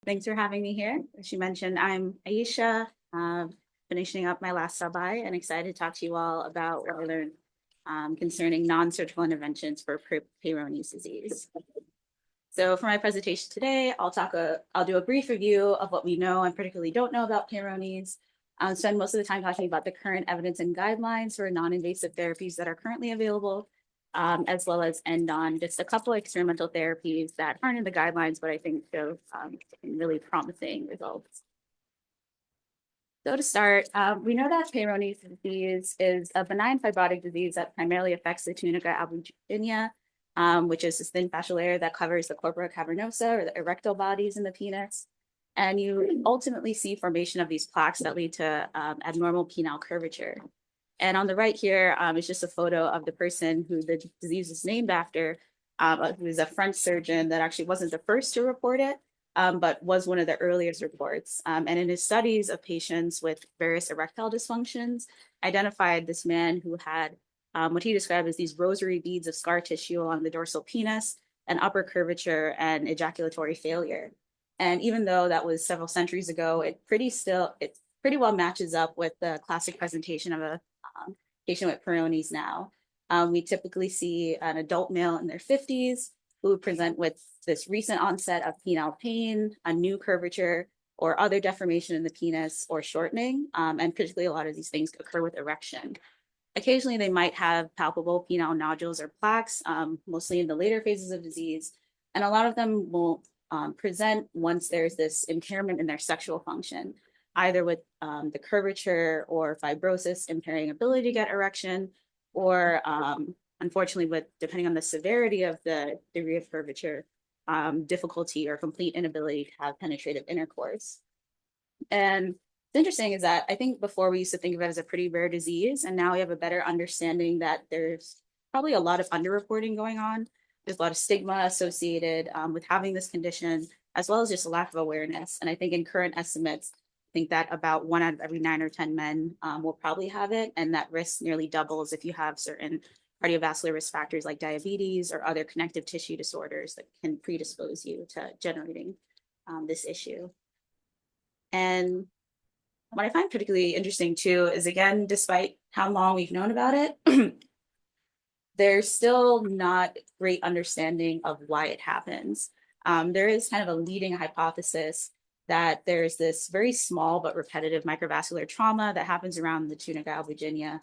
Thanks for having me here. As you mentioned, I'm Aisha, finishing up my last sub-I and excited to talk to you all about what I learned concerning non-surgical interventions for Peyronie's disease. So for my presentation today, I'll do a brief review of what we know and particularly don't know about Peyronie's. I'll spend most of the time talking about the current evidence and guidelines for non-invasive therapies that are currently available, as well as end on just a couple of experimental therapies that aren't in the guidelines, but I think show really promising results. So to start, we know that Peyronie's disease is a benign fibrotic disease that primarily affects the tunica albuginea, which is this thin fascial layer that covers the corpora cavernosa or the erectile bodies in the penis. And you ultimately see formation of these plaques that lead to abnormal penile curvature. And on the right here is just a photo of the person who the disease is named after, who is a French surgeon that actually wasn't the first to report it, but was one of the earliest reports. And in his studies of patients with various erectile dysfunctions, identified this man who had what he described as these rosary beads of scar tissue along the dorsal penis and upper curvature and ejaculatory failure. And even though that was several centuries ago, it pretty well matches up with the classic presentation of a patient with Peyronie's now. We typically see an adult male in their 50s who present with this recent onset of penile pain, a new curvature, or other deformation in the penis or shortening. And particularly a lot of these things occur with erection. Occasionally, they might have palpable penile nodules or plaques, mostly in the later phases of disease. And a lot of them will present once there's this impairment in their sexual function, either with the curvature or fibrosis impairing ability to get erection, or unfortunately, depending on the severity of the degree of curvature, difficulty or complete inability to have penetrative intercourse. And what's interesting is that I think before we used to think of it as a pretty rare disease, and now we have a better understanding that there's probably a lot of underreporting going on. There's a lot of stigma associated with having this condition, as well as just a lack of awareness. And I think in current estimates, I think that about 1 out of every 9 or 10 men will probably have it. And that risk nearly doubles if you have certain cardiovascular risk factors like diabetes or other connective tissue disorders that can predispose you to generating this issue. And what I find particularly interesting too is, again, despite how long we've known about it, there's still not great understanding of why it happens. There is kind of a leading hypothesis that there's this very small but repetitive microvascular trauma that happens around the tunica albuginea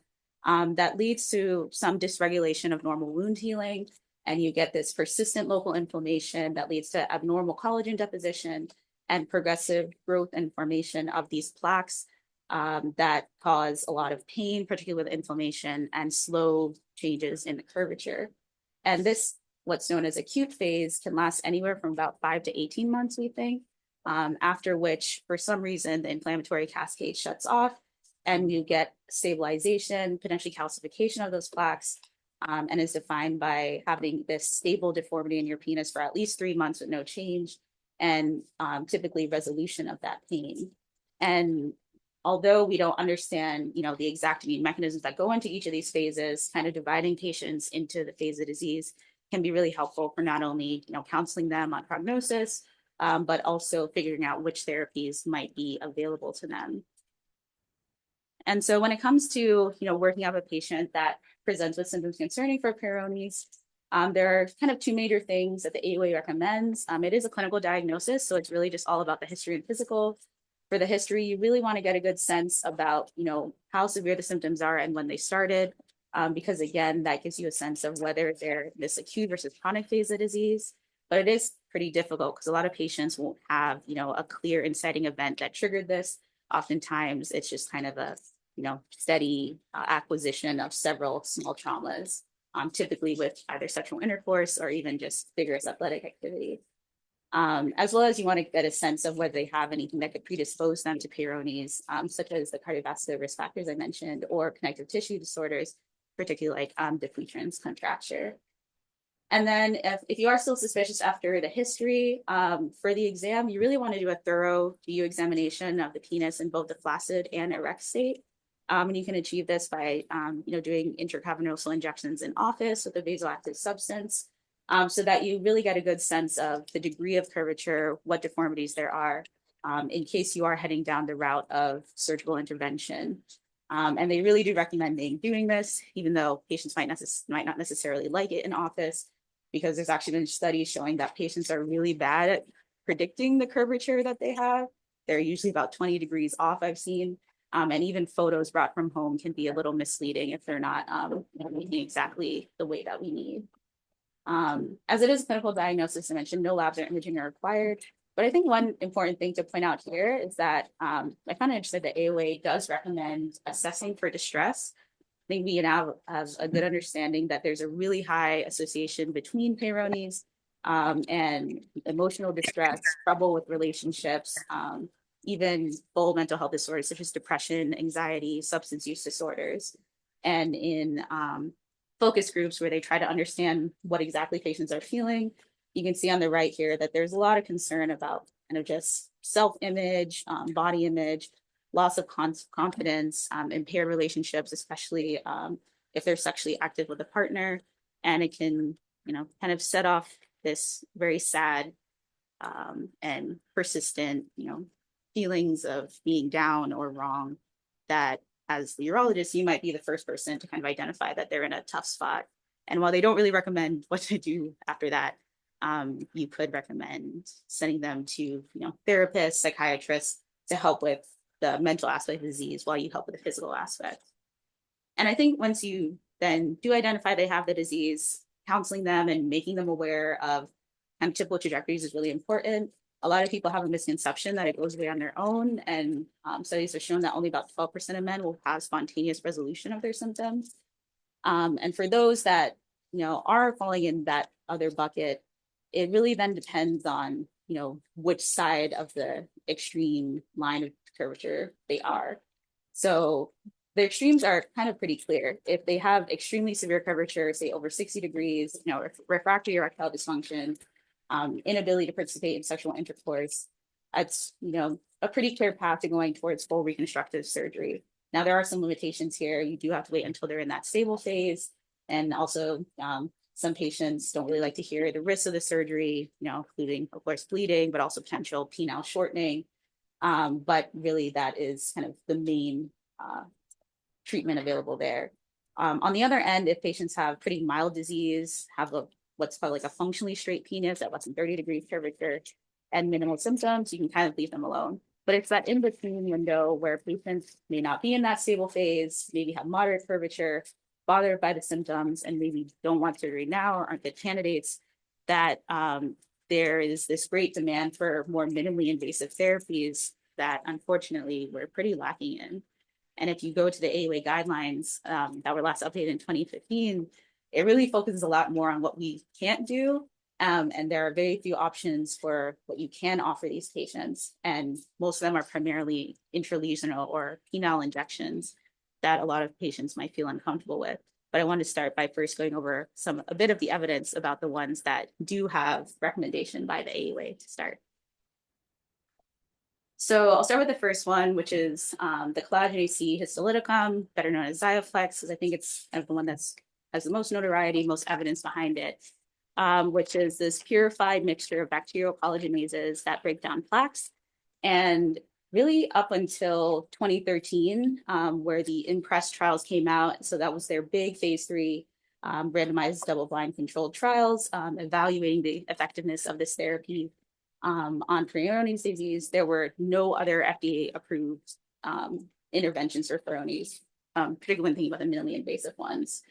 that leads to some dysregulation of normal wound healing. And you get this persistent local inflammation that leads to abnormal collagen deposition and progressive growth and formation of these plaques that cause a lot of pain, particularly with inflammation and slow changes in the curvature. And this, what's known as acute phase, can last anywhere from about 5 to 18 months, we think, after which, for some reason, the inflammatory cascade shuts off and you get stabilization, potentially calcification of those plaques, and is defined by having this stable deformity in your penis for at least 3 months with no change, and typically resolution of that pain. And although we don't understand, the exact immune mechanisms that go into each of these phases, kind of dividing patients into the phase of disease can be really helpful for not only, counseling them on prognosis, but also figuring out which therapies might be available to them. And so when it comes to, working up a patient that presents with symptoms concerning for Peyronie's, there are kind of 2 major things that the AUA recommends. It is a clinical diagnosis, so it's really just all about the history and physical. For the history, you really want to get a good sense about, how severe the symptoms are and when they started, because again, that gives you a sense of whether they're this acute versus chronic phase of disease. But it is pretty difficult because a lot of patients won't have, a clear inciting event that triggered this. Oftentimes, it's just kind of a, steady acquisition of several small traumas, typically with either sexual intercourse or even just vigorous athletic activity. As well as you want to get a sense of whether they have anything that could predispose them to Peyronie's, such as the cardiovascular risk factors I mentioned, or connective tissue disorders, particularly like depletrans contracture. And then if you are still suspicious after the history, for the exam, you really want to do a thorough view examination of the penis in both the flaccid and erect state. And you can achieve this by, doing intracavernosal injections in office with a vasoactive substance, so that you really get a good sense of the degree of curvature, what deformities there are, in case you are heading down the route of surgical intervention. And they really do recommend doing this, even though patients might not necessarily like it in office, because there's actually been studies showing that patients are really bad at predicting the curvature that they have. They're usually about 20 degrees off, I've seen. And even photos brought from home can be a little misleading if they're not making exactly the way that we need. As it is clinical diagnosis, I mentioned no labs or imaging are required. But I think one important thing to point out here is that I found it interesting that AOA does recommend assessing for distress. I think we now have a good understanding that there's a really high association between Peyronie's and emotional distress, trouble with relationships, even full mental health disorders such as depression, anxiety, substance use disorders. And in focus groups where they try to understand what exactly patients are feeling, you can see on the right here that there's a lot of concern about kind of just self-image, body image, loss of confidence, impaired relationships, especially if they're sexually active with a partner. And it can, kind of set off this very sad and persistent, feelings of being down or wrong that as the urologist, you might be the first person to kind of identify that they're in a tough spot. And while they don't really recommend what to do after that, you could recommend sending them to, therapists, psychiatrists to help with the mental aspect of the disease while you help with the physical aspect. And I think once you then do identify they have the disease, counseling them and making them aware of kind of typical trajectories is really important. A lot of people have a misconception that it goes away on their own, and studies have shown that only about 12% of men will have spontaneous resolution of their symptoms. And for those that, are falling in that other bucket, it really then depends on, which side of the extreme line of curvature they are. So the extremes are kind of pretty clear. If they have extremely severe curvature, say over 60 degrees, refractory erectile dysfunction, inability to participate in sexual intercourse, that's, a pretty clear path to going towards full reconstructive surgery. Now, there are some limitations here. You do have to wait until they're in that stable phase. And also, some patients don't really like to hear the risks of the surgery, including, of course, bleeding, but also potential penile shortening. But really, that is kind of the main treatment available there. On the other end, if patients have pretty mild disease, have what's called like a functionally straight penis at less than 30 degrees curvature and minimal symptoms, you can kind of leave them alone. But it's that in-between window where patients may not be in that stable phase, maybe have moderate curvature, bothered by the symptoms, and maybe don't want surgery now or aren't good candidates, that there is this great demand for more minimally invasive therapies that unfortunately we're pretty lacking in. And if you go to the AUA guidelines that were last updated in 2015, it really focuses a lot more on what we can't do. And there are very few options for what you can offer these patients. And most of them are primarily intralesional or penile injections that a lot of patients might feel uncomfortable with. But I want to start by first going over a bit of the evidence about the ones that do have recommendation by the AUA to start. So I'll start with the first one, which is the collagenase C histolyticum, better known as Xiaflex, because I think it's kind of the one that's has the most notoriety, most evidence behind it, which is this purified mixture of bacterial collagenases that break down plaques. And really up until 2013, where the IMPRESS trials came out, so that was their big phase 3 randomized double-blind controlled trials evaluating the effectiveness of this therapy on Peyronie's disease. There were no other FDA-approved interventions for Peyronie's, particularly when thinking about the minimally invasive ones.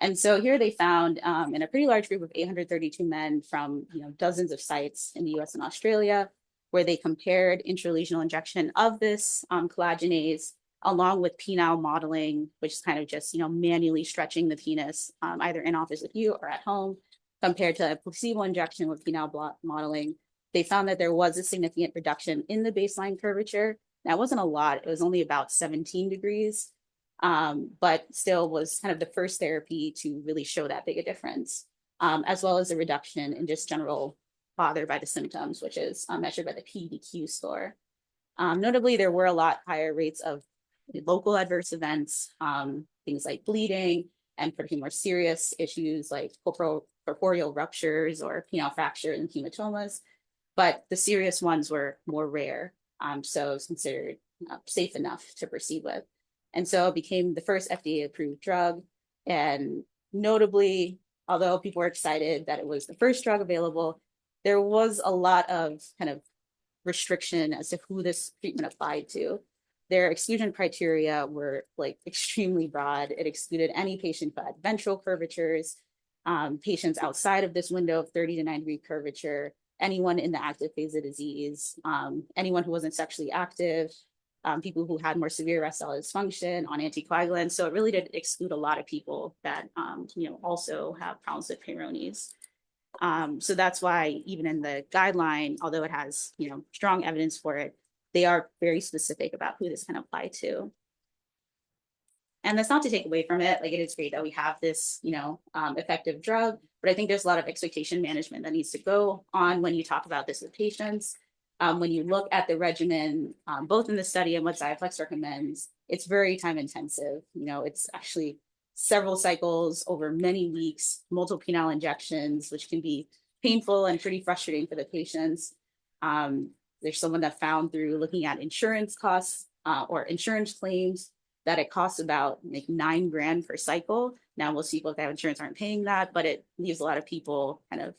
And so here they found in a pretty large group of 832 men from dozens of sites in the US and Australia, where they compared intralesional injection of this collagenase along with penile modeling, which is kind of just manually stretching the penis either in office with you or at home, compared to a placebo injection with penile modeling. They found that there was a significant reduction in the baseline curvature. That wasn't a lot. It was only about 17 degrees, but still was kind of the first therapy to really show that big a difference, as well as a reduction in just general bother by the symptoms, which is measured by the PDQ score. Notably, there were a lot higher rates of local adverse events, things like bleeding, and pretty more serious issues like corporal corporeal ruptures or penile fracture and hematomas, but the serious ones were more rare. So it's considered safe enough to proceed with. And so it became the first FDA-approved drug. And notably, although people were excited that it was the first drug available, there was a lot of kind of restriction as to who this treatment applied to. Their exclusion criteria were like extremely broad. It excluded any patient who had ventral curvatures, patients outside of this window of 30 to 90-degree curvature, anyone in the active phase of disease, anyone who wasn't sexually active, people who had more severe erectile dysfunction on anticoagulants. So it really did exclude a lot of people that also have problems with Peyronie's. So that's why even in the guideline, although it has strong evidence for it, they are very specific about who this can apply to. And that's not to take away from it. Like, it is great that we have this, effective drug, but I think there's a lot of expectation management that needs to go on when you talk about this with patients. When you look at the regimen, both in the study and what XIAFLEX recommends, it's very time intensive. It's actually several cycles over many weeks, multiple penile injections, which can be painful and pretty frustrating for the patients. There's someone that found through looking at insurance costs or insurance claims that it costs about like $9,000 per cycle. Now, most people that have insurance aren't paying that, but it leaves a lot of people kind of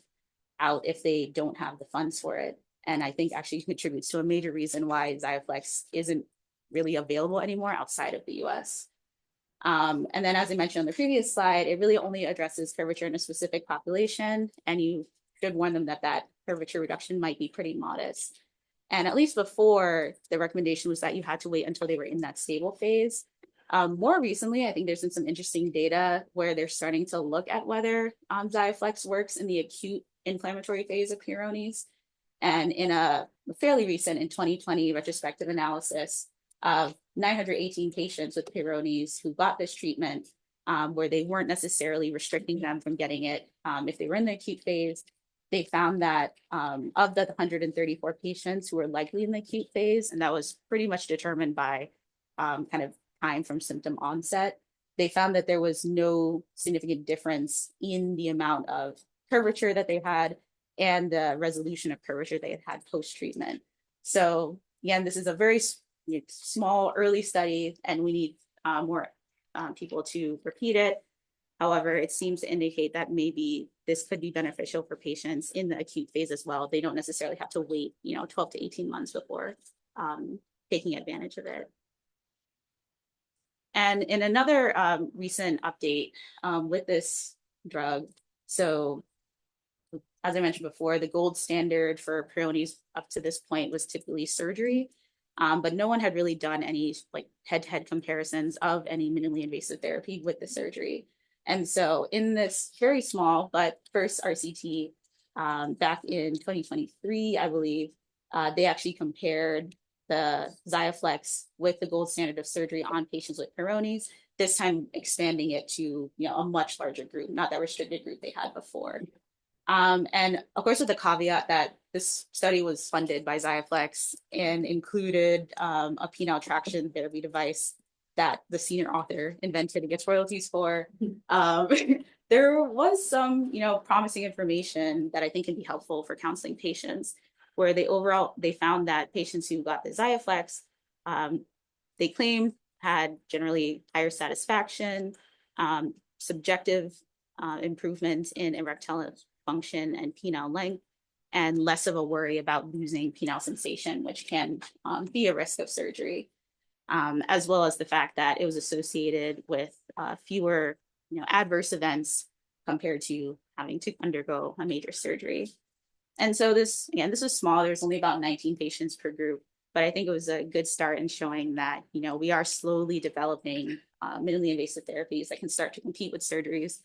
out if they don't have the funds for it. And I think actually contributes to a major reason why XIAFLEX isn't really available anymore outside of the US. And then, as I mentioned on the previous slide, it really only addresses curvature in a specific population, and you should warn them that that curvature reduction might be pretty modest. And at least before, the recommendation was that you had to wait until they were in that stable phase. More recently, I think there's been some interesting data where they're starting to look at whether XIAFLEX works in the acute inflammatory phase of Peyronie's. And in a fairly recent, in 2020, retrospective analysis of 918 patients with Peyronie's who got this treatment, where they weren't necessarily restricting them from getting it if they were in the acute phase, they found that of the 134 patients who were likely in the acute phase, and that was pretty much determined by kind of time from symptom onset, they found that there was no significant difference in the amount of curvature that they had and the resolution of curvature they had had post-treatment. So again, this is a very small early study, and we need more people to repeat it. However, it seems to indicate that maybe this could be beneficial for patients in the acute phase as well. They don't necessarily have to wait, 12 to 18 months before taking advantage of it. And in another recent update with this drug, so as I mentioned before, the gold standard for Peyronie's up to this point was typically surgery, but no one had really done any like head-to-head comparisons of any minimally invasive therapy with the surgery. And so in this very small but first RCT back in 2023, I believe, they actually compared the XIAFLEX with the gold standard of surgery on patients with Peyronie's, this time expanding it to a much larger group, not that restricted group they had before. And of course, with the caveat that this study was funded by XIAFLEX and included a penile traction therapy device that the senior author invented and gets royalties for. There was some, promising information that I think can be helpful for counseling patients, where they found that patients who got the XIAFLEX, they claimed had generally higher satisfaction, subjective improvement in erectile function and penile length, and less of a worry about losing penile sensation, which can be a risk of surgery, as well as the fact that it was associated with fewer adverse events compared to having to undergo a major surgery. And so this was small. There's only about 19 patients per group, but I think it was a good start in showing that, we are slowly developing minimally invasive therapies that can start to compete with surgeries,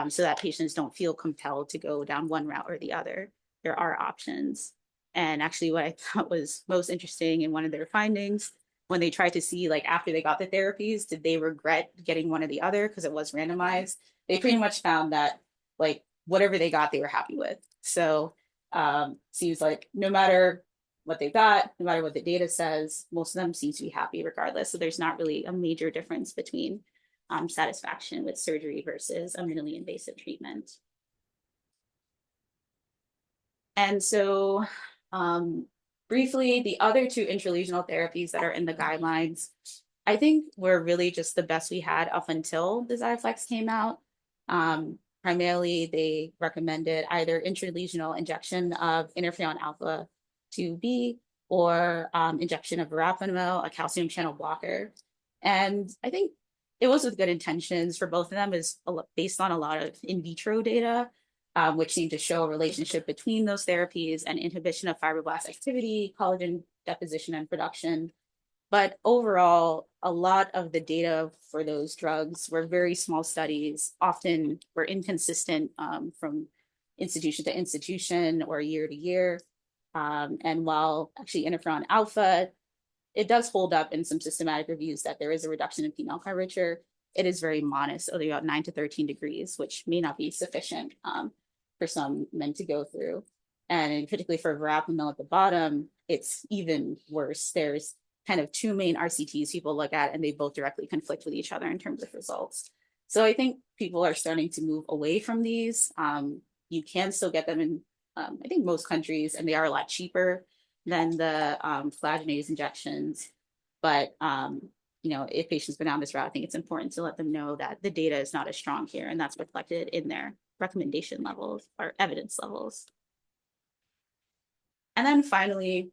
so that patients don't feel compelled to go down one route or the other. There are options. And actually what I thought was most interesting in one of their findings, when they tried to see, like, after they got the therapies, did they regret getting one or the other because it was randomized, they pretty much found that, like, whatever they got, they were happy with. So seems like no matter what they got, no matter what the data says, most of them seem to be happy regardless. So there's not really a major difference between satisfaction with surgery versus a minimally invasive treatment. And so briefly, the other two intralesional therapies that are in the guidelines, I think were really just the best we had up until the Xiaflex came out. Primarily, they recommended either intralesional injection of interferon alpha 2B or injection of verapamil, a calcium channel blocker. And I think it was with good intentions for both of them, is based on a lot of in vitro data, which seemed to show a relationship between those therapies and inhibition of fibroblast activity, collagen deposition and production. But overall, a lot of the data for those drugs were very small studies, often were inconsistent from institution to institution or year to year. And while actually interferon alpha, it does hold up in some systematic reviews that there is a reduction in penile curvature. It is very modest, only about 9 to 13 degrees, which may not be sufficient for some men to go through. And particularly for verapamil at the bottom, it's even worse. There's kind of two main RCTs people look at, and they both directly conflict with each other in terms of results. So I think people are starting to move away from these. You can still get them in, I think, most countries, and they are a lot cheaper than the collagenase injections. But if patients go down this route, I think it's important to let them know that the data is not as strong here, and that's reflected in their recommendation levels or evidence levels. And then finally,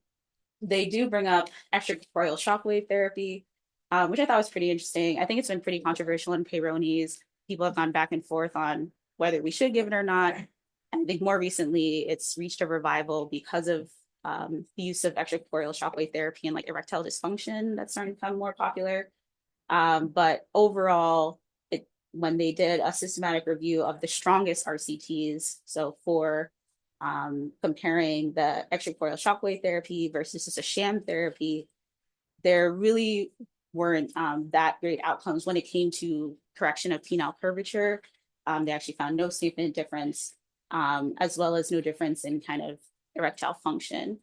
they do bring up extracorporeal shockwave therapy, which I thought was pretty interesting. I think it's been pretty controversial in Peyronie's. People have gone back and forth on whether we should give it or not. And I think more recently, it's reached a revival because of the use of extracorporeal shockwave therapy and like erectile dysfunction that's starting to become more popular. But overall, when they did a systematic review of the strongest RCTs, so for comparing the extracorporeal shockwave therapy versus just a sham therapy, there really weren't that great outcomes when it came to correction of penile curvature. They actually found no significant difference, as well as no difference in kind of erectile function.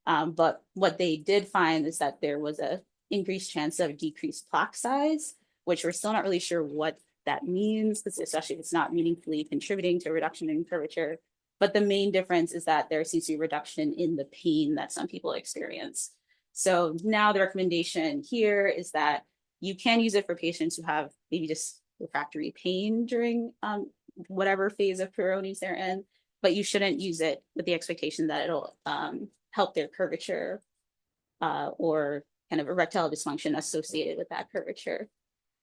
But what they did find is that there was a increased chance of decreased plaque size, which we're still not really sure what that means, especially if it's not meaningfully contributing to a reduction in curvature. But the main difference is that there seems to be a reduction in the pain that some people experience. So now the recommendation here is that you can use it for patients who have maybe just refractory pain during whatever phase of Peyronie's they're in, but you shouldn't use it with the expectation that it'll help their curvature or kind of erectile dysfunction associated with that curvature.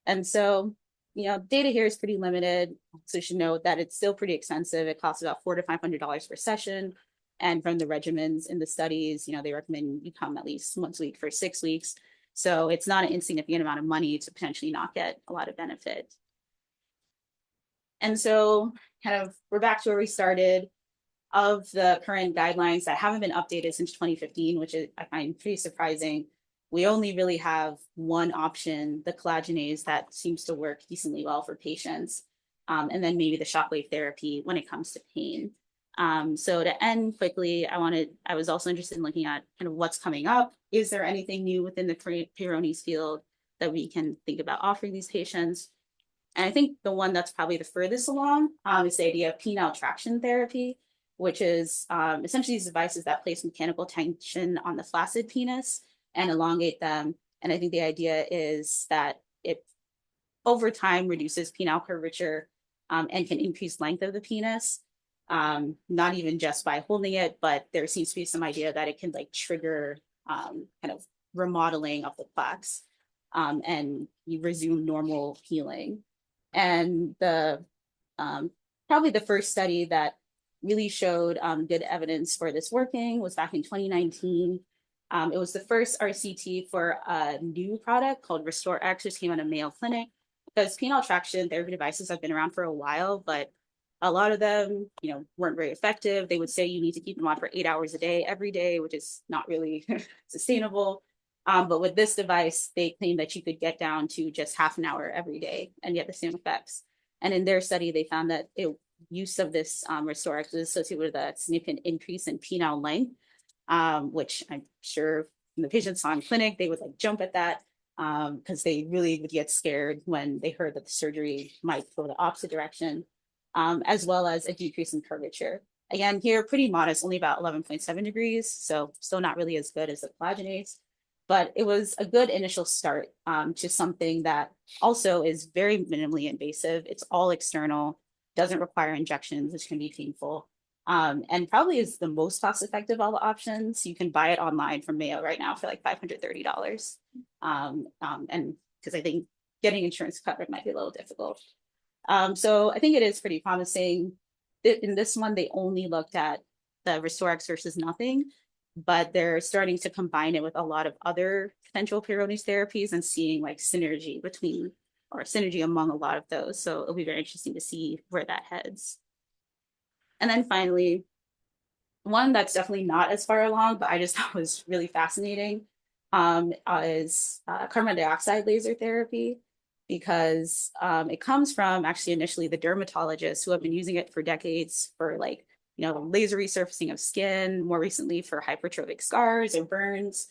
And so, data here is pretty limited. So you should note that it's still pretty expensive. It costs about $400 to $500 per session. And from the regimens in the studies, they recommend you come at least once a week for 6 weeks. So it's not an insignificant amount of money to potentially not get a lot of benefit. And so kind of we're back to where we started. Of the current guidelines that haven't been updated since 2015, which I find pretty surprising, we only really have one option, the collagenase, that seems to work decently well for patients, and then maybe the shockwave therapy when it comes to pain. So to end quickly, I was also interested in looking at kind of what's coming up. Is there anything new within the Peyronie's field that we can think about offering these patients? And I think the one that's probably the furthest along is the idea of penile traction therapy, which is essentially these devices that place mechanical tension on the flaccid penis and elongate them. And I think the idea is that it, over time, reduces penile curvature and can increase length of the penis, not even just by holding it, but there seems to be some idea that it can trigger kind of remodeling of the plaques and you resume normal healing. And the probably the first study that really showed good evidence for this working was back in 2019. It was the first RCT for a new product called Restore X, which came out of Mayo Clinic, because penile traction therapy devices have been around for a while, but a lot of them, weren't very effective. They would say you need to keep them on for 8 hours a day, every day, which is not really sustainable. But with this device, they claimed that you could get down to just half an hour every day and get the same effects. And in their study, they found that use of this Restore X was associated with a significant increase in penile length, which I'm sure when the patients saw in clinic, they would jump at that because they really would get scared when they heard that the surgery might go the opposite direction, as well as a decrease in curvature. Again, here, pretty modest, only about 11.7 degrees, so still not really as good as the collagenase. But it was a good initial start to something that also is very minimally invasive. It's all external, doesn't require injections, which can be painful, and probably is the most cost-effective of all the options. You can buy it online from Mayo right now for like $530. And because I think getting insurance covered might be a little difficult. So I think it is pretty promising. In this one, they only looked at the RestoreX versus nothing, but they're starting to combine it with a lot of other potential Peyronie's therapies and seeing like synergy between or synergy among a lot of those. So it'll be very interesting to see where that heads. And then finally, one that's definitely not as far along, but I just thought was really fascinating, is carbon dioxide laser therapy, because it comes from actually initially the dermatologists who have been using it for decades for like, laser resurfacing of skin, more recently for hypertrophic scars or burns,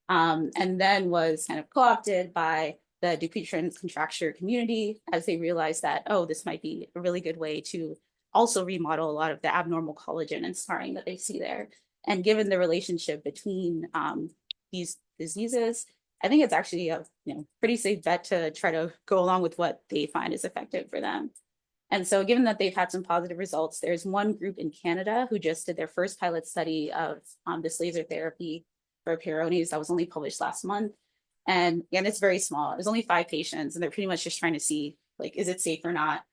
and then was kind of co-opted by the Dupuytren's contracture community as they realized that, oh, this might be a really good way to also remodel a lot of the abnormal collagen and scarring that they see there. And given the relationship between these diseases, I think it's actually a pretty safe bet to try to go along with what they find is effective for them. And so given that they've had some positive results, there's one group in Canada who just did their first pilot study of this laser therapy for Peyronie's that was only published last month. And again, it's very small. There's only 5 patients, and they're pretty much just trying to see, like, is it safe or not?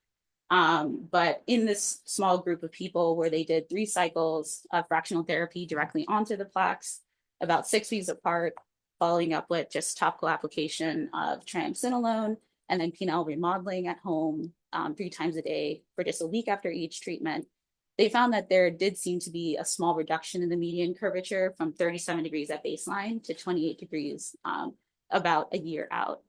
But in this small group of people where they did 3 cycles of fractional therapy directly onto the plaques, about 6 weeks apart, following up with just topical application of triamcinolone and then penile remodeling at home 3 times a day for just a week after each treatment, they found that there did seem to be a small reduction in the median curvature from 37 degrees at baseline to 28 degrees about a year out.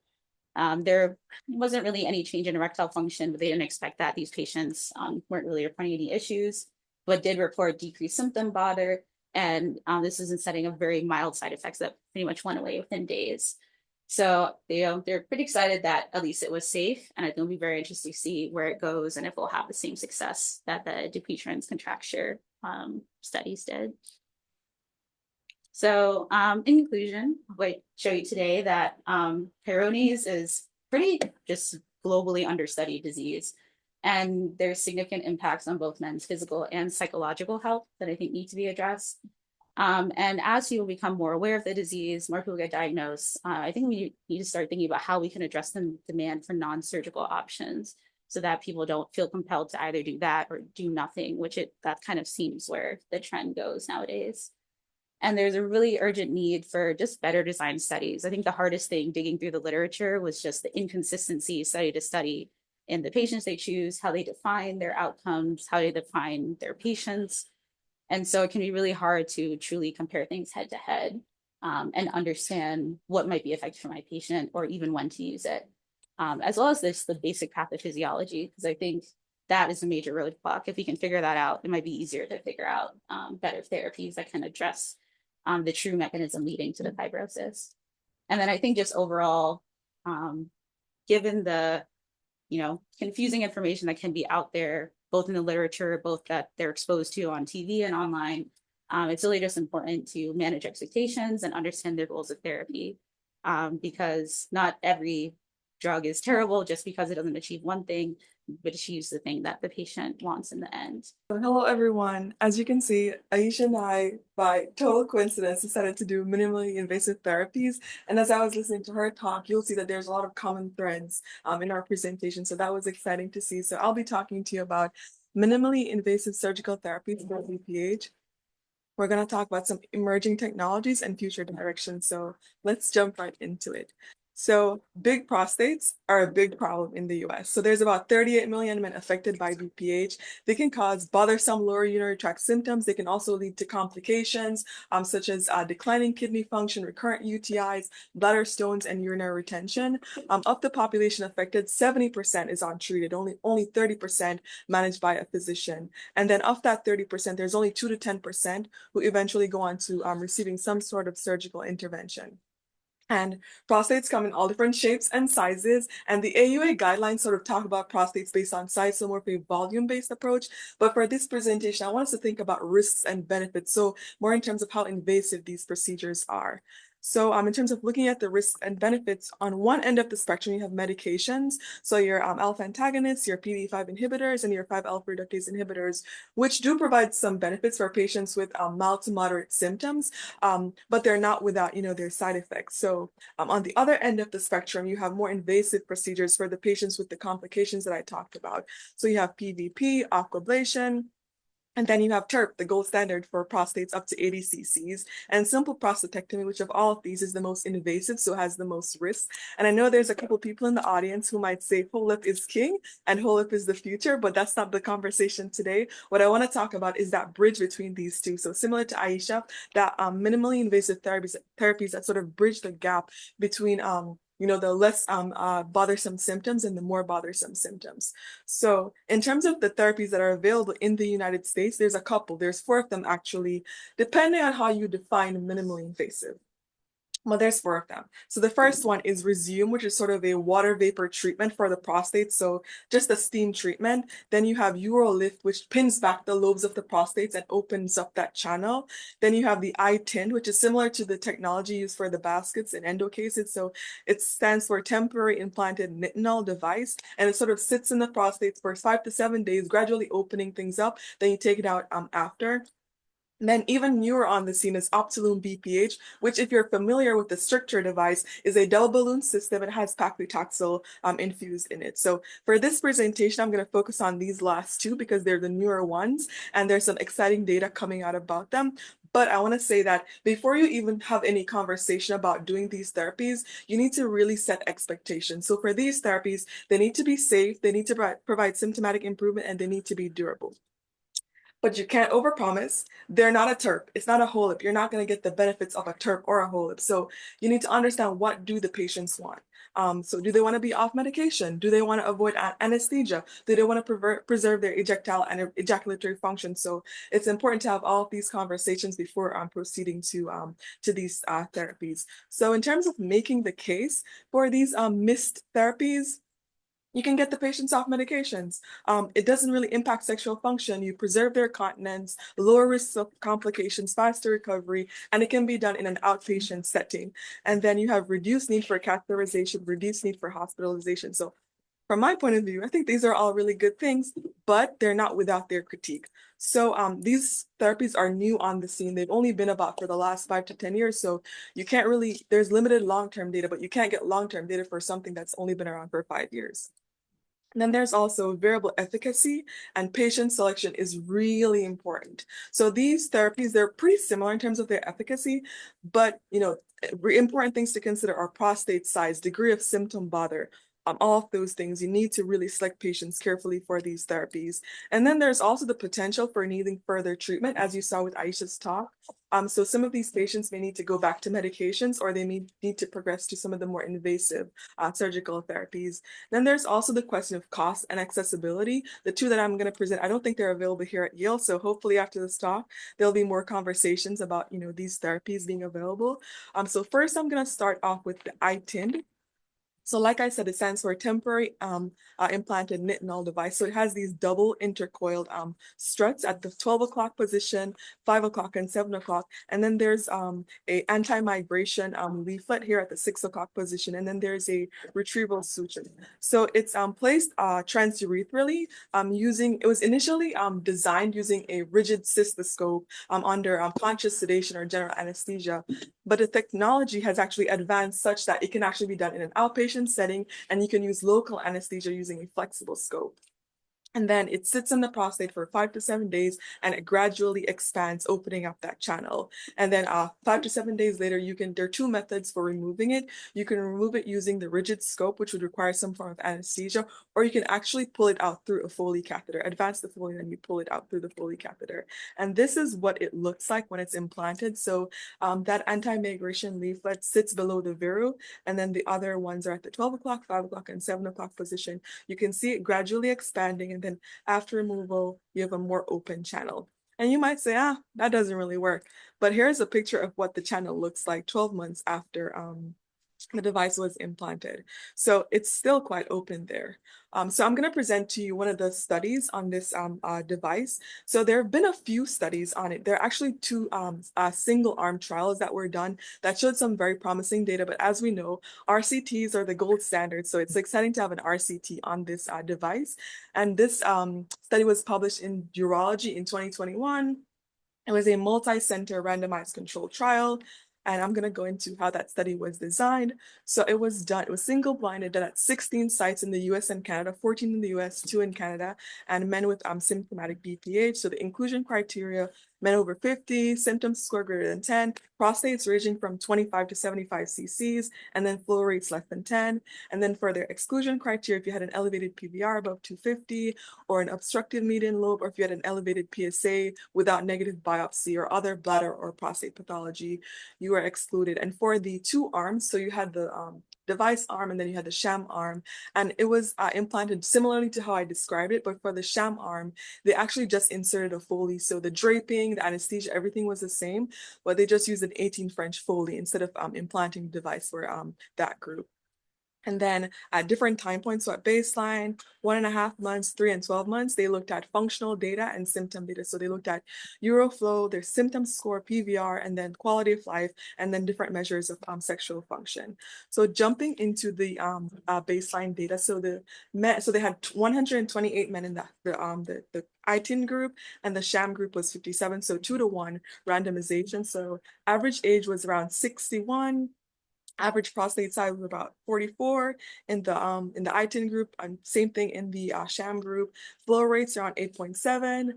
There wasn't really any change in erectile function, but they didn't expect that. These patients weren't really reporting any issues, but did report decreased symptom bother. And this is in setting of very mild side effects that pretty much went away within days. So they're pretty excited that at least it was safe. And it'll be very interesting to see where it goes and if we'll have the same success that the Dupuytren's contracture studies did. So in conclusion, I show you today that Peyronie's is pretty just globally understudied disease. And there's significant impacts on both men's physical and psychological health that I think need to be addressed. And as people become more aware of the disease, more people get diagnosed, I think we need to start thinking about how we can address the demand for non-surgical options so that people don't feel compelled to either do that or do nothing, that kind of seems where the trend goes nowadays. And there's a really urgent need for just better design studies. I think the hardest thing digging through the literature was just the inconsistency study to study in the patients they choose, how they define their outcomes, how they define their patients. And so it can be really hard to truly compare things head to head and understand what might be effective for my patient or even when to use it, as well as the basic pathophysiology, because I think that is a major roadblock. If we can figure that out, it might be easier to figure out better therapies that can address the true mechanism leading to the fibrosis. And then I think just overall, given the confusing information that can be out there, both in the literature, both that they're exposed to on TV and online, it's really just important to manage expectations and understand the goals of therapy, because not every drug is terrible just because it doesn't achieve one thing, but achieves the thing that the patient wants in the end. Hello, everyone. As you can see, Aisha and I, by total coincidence, decided to do minimally invasive therapies. And as I was listening to her talk, you'll see that there's a lot of common threads in our presentation. So that was exciting to see. So I'll be talking to you about minimally invasive surgical therapies for BPH. We're going to talk about some emerging technologies and future directions. So let's jump right into it. So big prostates are a big problem in the US. So there's about 38 million men affected by BPH. They can cause bothersome lower urinary tract symptoms. They can also lead to complications such as declining kidney function, recurrent UTIs, bladder stones, and urinary retention. Of the population affected, 70% is untreated, only 30% managed by a physician. And then of that 30%, there's only 2 to 10% who eventually go on to receiving some sort of surgical intervention. And prostates come in all different shapes and sizes. And the AUA guidelines sort of talk about prostates based on size, so more of a volume-based approach. But for this presentation, I want us to think about risks and benefits. So more in terms of how invasive these procedures are. So in terms of looking at the risks and benefits, on one end of the spectrum, you have medications. So your alpha antagonists, your PDE5 inhibitors, and your 5-alpha reductase inhibitors, which do provide some benefits for patients with mild to moderate symptoms, but they're not without, their side effects. So on the other end of the spectrum, you have more invasive procedures for the patients with the complications that I talked about. So you have PVP, aquablation, and then you have TURP, the gold standard for prostates up to 80 cc's, and simple prostatectomy, which of all of these is the most invasive, so has the most risk. And I know there's a couple people in the audience who might say whole lip is king and whole lip is the future, but that's not the conversation today. What I want to talk about is that bridge between these two. So similar to Aisha, that minimally invasive therapies that sort of bridge the gap between the less bothersome symptoms and the more bothersome symptoms. So in terms of the therapies that are available in the United States, there's a couple. There's 4 of them actually, depending on how you define minimally invasive. Well, there's 4 of them. So the first one is Resume, which is sort of a water vapor treatment for the prostate. So just a steam treatment. Then you have Urolift, which pins back the lobes of the prostates and opens up that channel. Then you have the iTind, which is similar to the technology used for the baskets and endo cases. So it stands for temporary implanted nitinol device, and it sort of sits in the prostates for 5 to 7 days, gradually opening things up. Then you take it out after. And then even newer on the scene is Optilume BPH, which if you're familiar with the stricture device, is a double balloon system. It has paclitaxel infused in it. So for this presentation, I'm going to focus on these last 2 because they're the newer ones and there's some exciting data coming out about them. But I want to say that before you even have any conversation about doing these therapies, you need to really set expectations. So for these therapies, they need to be safe, they need to provide symptomatic improvement, and they need to be durable. But you can't overpromise. They're not a TERP. It's not a whole lip. You're not going to get the benefits of a TERP or a whole lip. So you need to understand, what do the patients want? So do they want to be off medication? Do they want to avoid anesthesia? Do they want to preserve their erectile and ejaculatory function? So it's important to have all of these conversations before proceeding to these therapies. So in terms of making the case for these missed therapies, you can get the patients off medications. It doesn't really impact sexual function. You preserve their continence, lower risks of complications, faster recovery, and it can be done in an outpatient setting. And then you have reduced need for catheterization, reduced need for hospitalization. So from my point of view, I think these are all really good things, but they're not without their critique. So these therapies are new on the scene. They've only been about for the last 5 to 10 years. So you can't really, there's limited long-term data, but you can't get long-term data for something that's only been around for 5 years. And then there's also variable efficacy, and patient selection is really important. So these therapies, they're pretty similar in terms of their efficacy, but important things to consider are prostate size, degree of symptom bother, all of those things. You need to really select patients carefully for these therapies. And then there's also the potential for needing further treatment, as you saw with Aisha's talk. So some of these patients may need to go back to medications, or they may need to progress to some of the more invasive surgical therapies. Then there's also the question of cost and accessibility. The 2 that I'm going to present, I don't think they're available here at Yale. So hopefully after this talk, there'll be more conversations about, these therapies being available. So first I'm going to start off with the iTind. So like I said, it stands for temporary implanted nitinol device. So it has these double intercoiled struts at the 12 o'clock position, 5 o'clock, and 7 o'clock. And then there's a anti-migration leaflet here at the 6 o'clock position. And then there's a retrieval suture. So it's placed transurethral it was initially designed using a rigid cystoscope under conscious sedation or general anesthesia. But the technology has actually advanced such that it can actually be done in an outpatient setting, and you can use local anesthesia using a flexible scope. And then it sits in the prostate for 5 to 7 days, and it gradually expands, opening up that channel. And then 5 to 7 days later, there are 2 methods for removing it. You can remove it using the rigid scope, which would require some form of anesthesia, or you can actually pull it out through a Foley catheter, advance the Foley, and you pull it out through the Foley catheter. And this is what it looks like when it's implanted. So that anti-migration leaflet sits below the viru, and then the other ones are at the 12 o'clock, 5 o'clock, and 7 o'clock position. You can see it gradually expanding, and then after removal, you have a more open channel. And you might say, that doesn't really work. But here's a picture of what the channel looks like 12 months after the device was implanted. So it's still quite open there. So I'm going to present to you one of the studies on this device. So there have been a few studies on it. There are actually two single arm trials that were done that showed some very promising data. But as we know, RCTs are the gold standard. So it's exciting to have an RCT on this device. And this study was published in Urology in 2021. It was a multi-center randomized controlled trial, and I'm going to go into how that study was designed. So it was single-blinded, done at 16 sites in the US and Canada, 14 in the US, 2 in Canada, and men with symptomatic BPH. So the inclusion criteria: men over 50, symptom score greater than 10, prostates ranging from 25 to 75 cc's, and then flow rates less than 10. And then for their exclusion criteria, if you had an elevated PVR above 250, or an obstructive median lobe, or if you had an elevated PSA without negative biopsy or other bladder or prostate pathology, you were excluded. And for the two arms, so you had the device arm and then you had the sham arm, and it was implanted similarly to how I described it, but for the sham arm, they actually just inserted a Foley. So the draping, the anesthesia, everything was the same, but they just used an 18 French Foley instead of implanting the device for that group. And then at different time points, so at baseline, 1.5 months, 3 and 12 months, they looked at functional data and symptom data. So they looked at Euroflow, their symptom score, PVR, and then quality of life, and then different measures of sexual function. So jumping into the baseline data, so they had 128 men in the ITIN group, and the sham group was 57, so 2-to-1 randomization. So average age was around 61. Average prostate size was about 44 in the ITIN group, and same thing in the sham group. Flow rates around 8.7,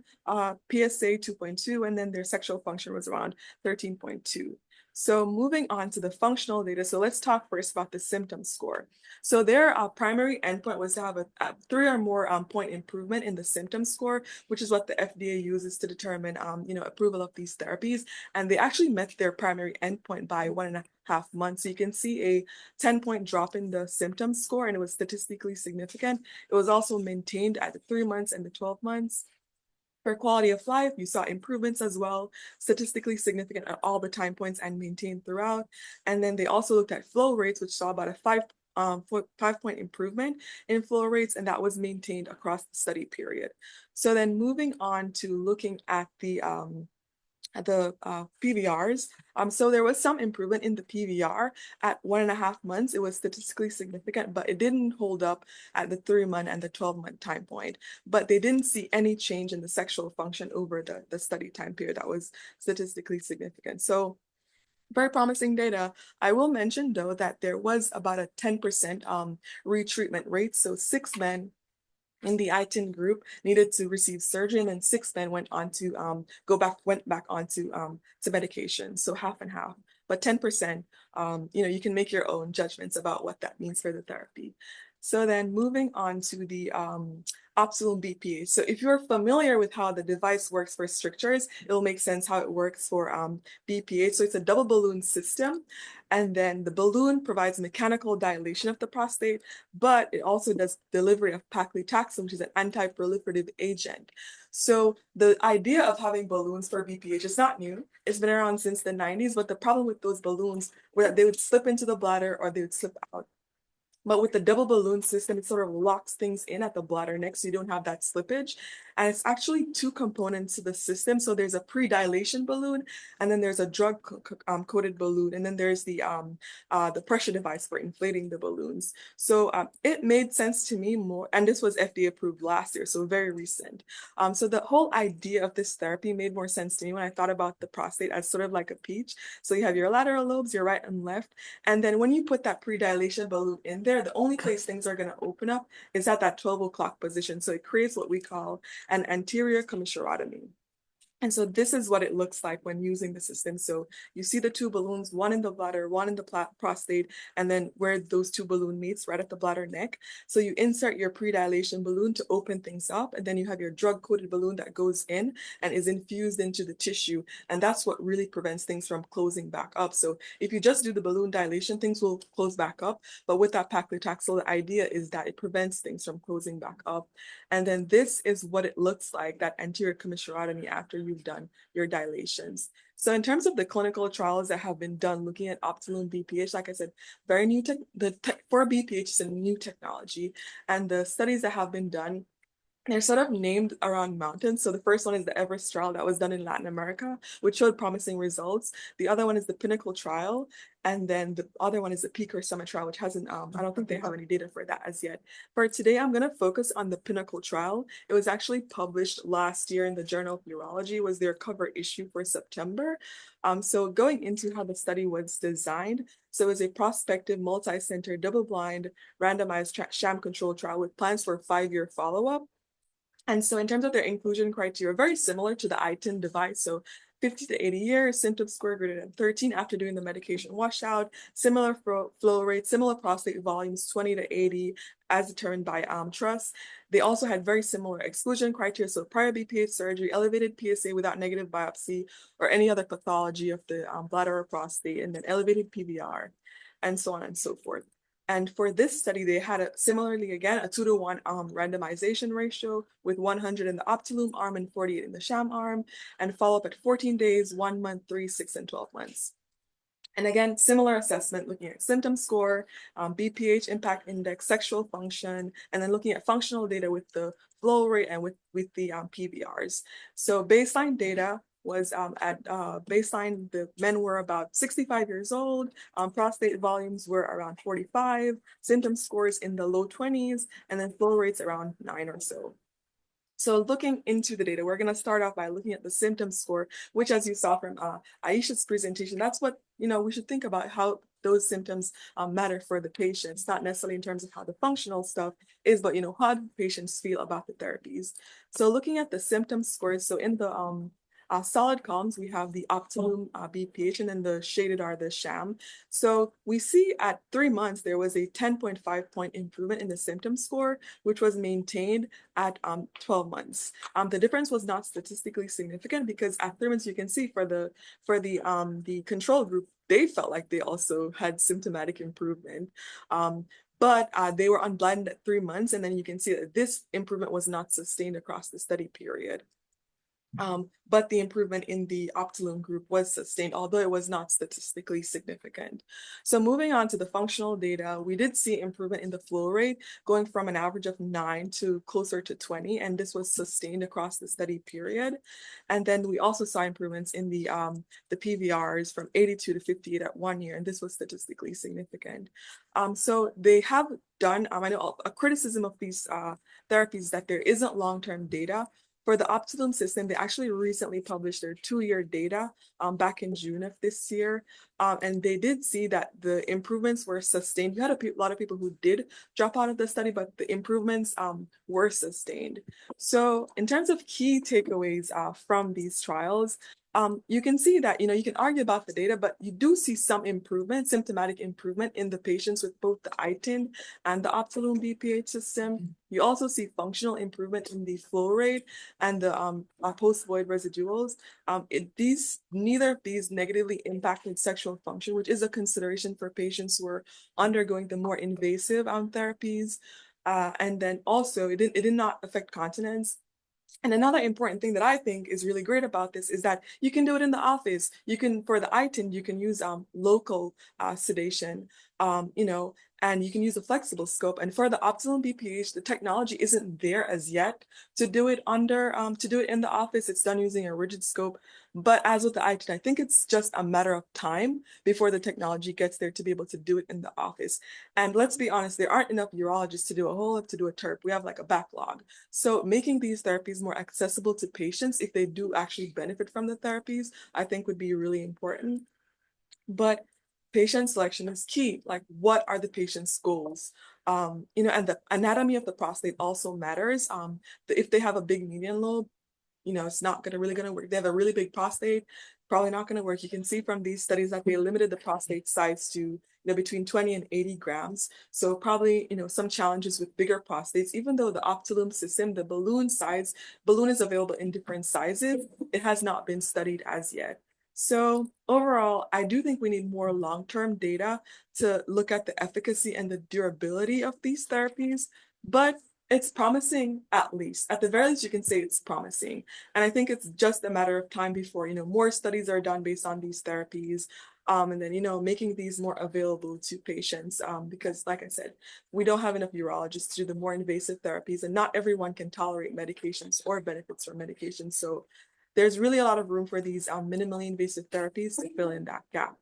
PSA 2.2, and then their sexual function was around 13.2. So moving on to the functional data. So let's talk first about the symptom score. So their primary endpoint was to have a 3 or more point improvement in the symptom score, which is what the FDA uses to determine approval of these therapies. And they actually met their primary endpoint by 1.5 months. So you can see a 10-point drop in the symptom score, and it was statistically significant. It was also maintained at the 3 months and the 12 months. For quality of life, you saw improvements as well, statistically significant at all the time points and maintained throughout. And then they also looked at flow rates, which saw about a 5-point improvement in flow rates, and that was maintained across the study period. So then moving on to looking at the PVRs. So there was some improvement in the PVR at 1.5 months. It was statistically significant, but it didn't hold up at the 3-month and the 12-month time point. But they didn't see any change in the sexual function over the study time period that was statistically significant. So very promising data. I will mention though that there was about a 10% retreatment rate. So 6 men in the ITIN group needed to receive surgery, and then 6 men went on to went back onto to medication. So half and half, but 10%. You can make your own judgments about what that means for the therapy. So then moving on to the optimal BPH. So if you're familiar with how the device works for strictures, it'll make sense how it works for BPH. So it's a double balloon system, and then the balloon provides mechanical dilation of the prostate, but it also does delivery of paclitaxel, which is an anti-proliferative agent. So the idea of having balloons for BPH is not new. It's been around since the 90s, but the problem with those balloons were that they would slip into the bladder or they would slip out. But with the double balloon system, it sort of locks things in at the bladder neck, so you don't have that slippage. And it's actually 2 components to the system. So there's a pre-dilation balloon, and then there's a drug-coated balloon, and then there's the pressure device for inflating the balloons. So it made sense to me more, and this was FDA approved last year, so very recent. So the whole idea of this therapy made more sense to me when I thought about the prostate as sort of like a peach. So you have your lateral lobes, your right and left, and then when you put that pre-dilation balloon in there, the only place things are going to open up is at that 12 o'clock position. So it creates what we call an anterior commissurotomy. And so this is what it looks like when using the system. So you see the 2 balloons, one in the bladder, one in the prostate, and then where those 2 balloon meets, right at the bladder neck. So you insert your pre-dilation balloon to open things up, and then you have your drug-coated balloon that goes in and is infused into the tissue. And that's what really prevents things from closing back up. So if you just do the balloon dilation, things will close back up. But with that paclitaxel, the idea is that it prevents things from closing back up. And then this is what it looks like, that anterior commissurotomy, after you've done your dilations. So in terms of the clinical trials that have been done looking at optimum BPH, like I said, very new for BPH is a new technology, and the studies that have been done, they're sort of named around mountains. So the first one is the Everest trial that was done in Latin America, which showed promising results. The other one is the Pinnacle trial. And then the other one is the Peak or Summit trial, which hasn't, I don't think they have any data for that as yet. For today, I'm going to focus on the Pinnacle trial. It was actually published last year in the Journal of Urology, was their cover issue for September. So going into how the study was designed, so it was a prospective, multi-center, double-blind, randomized sham control trial with plans for a 5-year follow-up. And so in terms of their inclusion criteria, very similar to the ITIN device. So 50 to 80 years, symptom score greater than 13 after doing the medication washout, similar flow rate, similar prostate volumes, 20 to 80 as determined by TRUST. They also had very similar exclusion criteria. So prior BPH surgery, elevated PSA without negative biopsy or any other pathology of the bladder or prostate, and then elevated PVR, and so on and so forth. And for this study, they had similarly, again, a 2-to-1 randomization ratio with 100 in the Optilum arm and 48 in the sham arm, and follow-up at 14 days, 1 month, 3, 6, and 12 months. And again, similar assessment, looking at symptom score, BPH impact index, sexual function, and then looking at functional data with the flow rate and with the PVRs. So baseline data was at baseline, the men were about 65 years old, prostate volumes were around 45, symptom scores in the low 20s, and then flow rates around 9 or so. So looking into the data, we're going to start off by looking at the symptom score, which, as you saw from Aisha's presentation, that's what, we should think about, how those symptoms matter for the patients, not necessarily in terms of how the functional stuff is, but, how do patients feel about the therapies. So looking at the symptom scores, so in the solid columns, we have the Optimum BPH, and then the shaded are the sham. So we see at 3 months, there was a 10.5 point improvement in the symptom score, which was maintained at 12 months. The difference was not statistically significant because at 3 months, you can see for the control group, they felt like they also had symptomatic improvement. But they were unblinded at 3 months, and then you can see that this improvement was not sustained across the study period. But the improvement in the Optilum group was sustained, although it was not statistically significant. So moving on to the functional data, we did see improvement in the flow rate going from an average of 9 to closer to 20, and this was sustained across the study period. And then we also saw improvements in the PVRs from 82 to 58 at 1 year, and this was statistically significant. So they have done, I know a criticism of these therapies that there isn't long-term data. For the Optilum system, they actually recently published their 2-year data back in June of this year. And they did see that the improvements were sustained. You had a lot of people who did drop out of the study, but the improvements were sustained. So in terms of key takeaways from these trials, you can see that, you can argue about the data, but you do see some improvement, symptomatic improvement in the patients with both the ITIN and the Optilum BPH system. You also see functional improvement in the flow rate and the post-void residuals. Neither of these negatively impacted sexual function, which is a consideration for patients who are undergoing the more invasive therapies. And then also, it did not affect continence. And another important thing that I think is really great about this is that you can do it in the office. For the ITIN, you can use local sedation, and you can use a flexible scope. And for the Optimum BPH, the technology isn't there as yet to do it in the office. It's done using a rigid scope. But as with the ITIN, I think it's just a matter of time before the technology gets there to be able to do it in the office. And let's be honest, there aren't enough urologists to do a whole lot to do a TURP. We have like a backlog. So making these therapies more accessible to patients, if they do actually benefit from the therapies, I think would be really important. But patient selection is key. Like, what are the patient's goals? And the anatomy of the prostate also matters. If they have a big median lobe, it's not really gonna work. They have a really big prostate, probably not gonna work. You can see from these studies that they limited the prostate size to between 20 and 80 grams. So probably, some challenges with bigger prostates, even though the Optilum system, the balloon is available in different sizes, it has not been studied as yet. So overall, I do think we need more long-term data to look at the efficacy and the durability of these therapies. But It's promising, at least. At the very least, you can say it's promising. And I think it's just a matter of time before, more studies are done based on these therapies. And then, making these more available to patients. Because like I said, we don't have enough urologists to do the more invasive therapies, and not everyone can tolerate medications or benefits from medications. So there's really a lot of room for these minimally invasive therapies to fill in that gap.